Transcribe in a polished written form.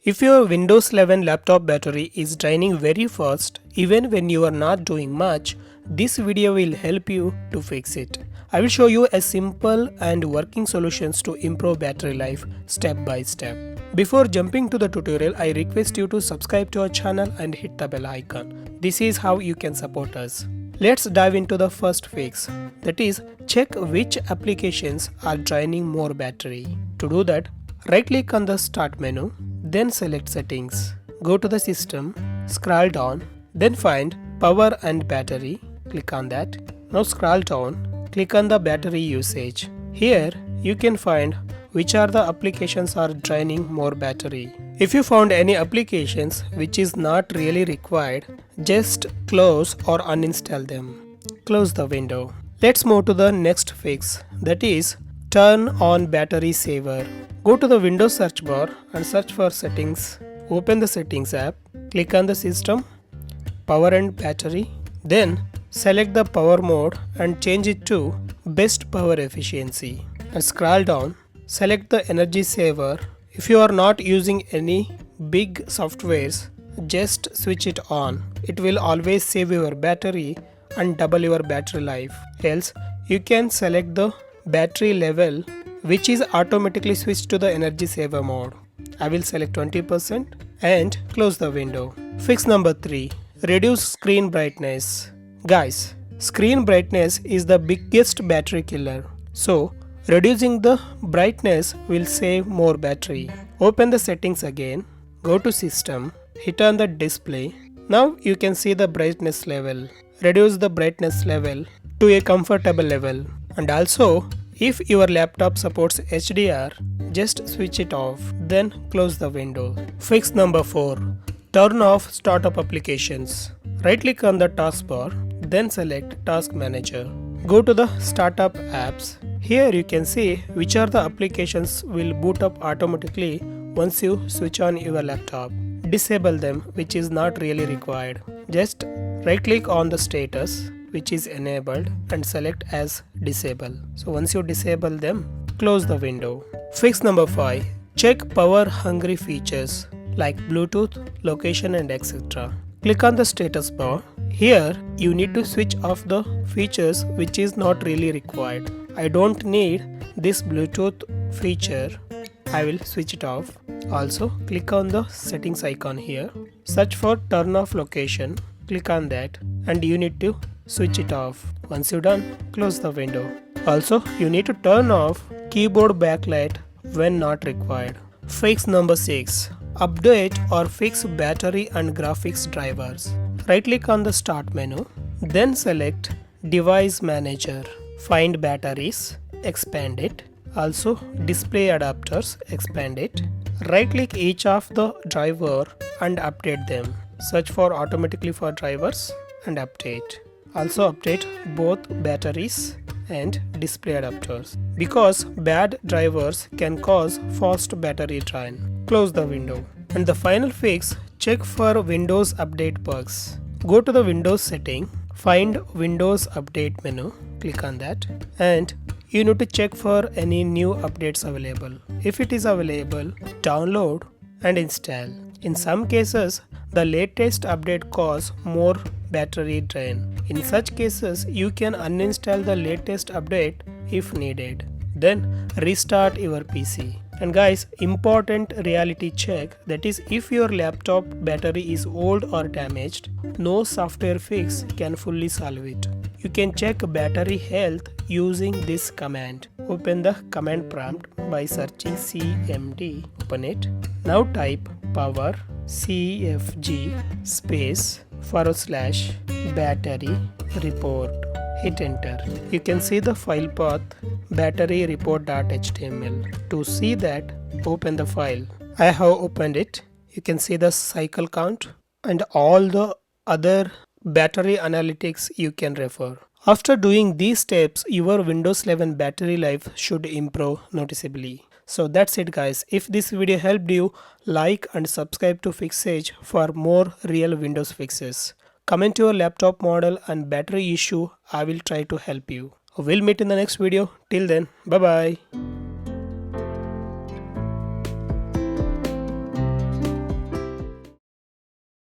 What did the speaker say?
If your Windows 11 laptop battery is draining very fast, even when you are not doing much, this video will help you to fix it. I will show you a simple and working solutions to improve battery life step by step. Before jumping to the tutorial, I request you to subscribe to our channel and hit the bell icon. This is how you can support us. Let's dive into the first fix, that is, check which applications are draining more battery. To do that, right click on the Start menu, then select Settings. Go to the System, scroll down, then find Power and Battery. Click on that. Now scroll down, click on the battery usage. Here you can find which are the applications are draining more battery. If you found any applications which is not really required, just close or uninstall them. Close the window. Let's move to the next fix, that is turn on battery saver. Go to the Windows search bar and search for Settings. Open the Settings app, click on the System, Power and Battery, then select the power mode and change it to Best Power Efficiency. And scroll down, select the Energy Saver. If you are not using any big softwares, just switch it on. It will always save your battery and double your battery life. Else, you can select the battery level, which is automatically switched to the Energy Saver mode. I will select 20% and close the window. Fix number 3. Reduce screen brightness. Guys, screen brightness is the biggest battery killer. So, reducing the brightness will save more battery. Open the settings again. Go to System. Hit on the display. Now you can see the brightness level. Reduce the brightness level to a comfortable level. And also, if your laptop supports HDR, just switch it off, then close the window. Fix number 4. Turn off startup applications. Right click on the taskbar, then select Task Manager. Go to the Startup Apps. Here you can see which are the applications will boot up automatically once you switch on your laptop. Disable them, which is not really required. Just right click on the status, which is enabled, and select as disable. So once you disable them, close the window. Fix number 5. Check power hungry features like Bluetooth, location and etc. Click on the status bar. Here you need to switch off the features which is not really required. I don't need this Bluetooth feature. I will switch it off. Also click on the settings icon here. Search for turn off location. Click on that and you need to switch it off. Once you're done, close the window. Also, you need to turn off keyboard backlight when not required. Fix number 6. Update or fix battery and graphics drivers. Right click on the Start menu, then select Device Manager. Find batteries, expand it. Also display adapters, expand it. Right click each of the driver and update them. Search for automatically for drivers and update. Also update both batteries and display adapters, because bad drivers can cause fast battery drain. Close the window. And the final fix, check for Windows Update bugs. Go to the Windows setting, find Windows Update menu, click on that, and you need to check for any new updates available. If it is available, download and install. In some cases, the latest update cause more battery drain. In such cases, you can uninstall the latest update if needed. Then restart your PC. And guys, important reality check, that is, if your laptop battery is old or damaged, no software fix can fully solve it. You can check battery health using this command. Open the command prompt by searching cmd. Open it. Now type powercfg space / battery report. Hit enter. You can see the file path batteryreport.html. To see that, open the file. I have opened it. You can see the cycle count and all the other battery analytics you can refer. After doing these steps, your Windows 11 battery life should improve noticeably. So that's it guys. If this video helped you, like and subscribe to Fixsage for more real Windows fixes. Comment your laptop model and battery issue. I will try to help you. We'll meet in the next video. Till then, bye bye.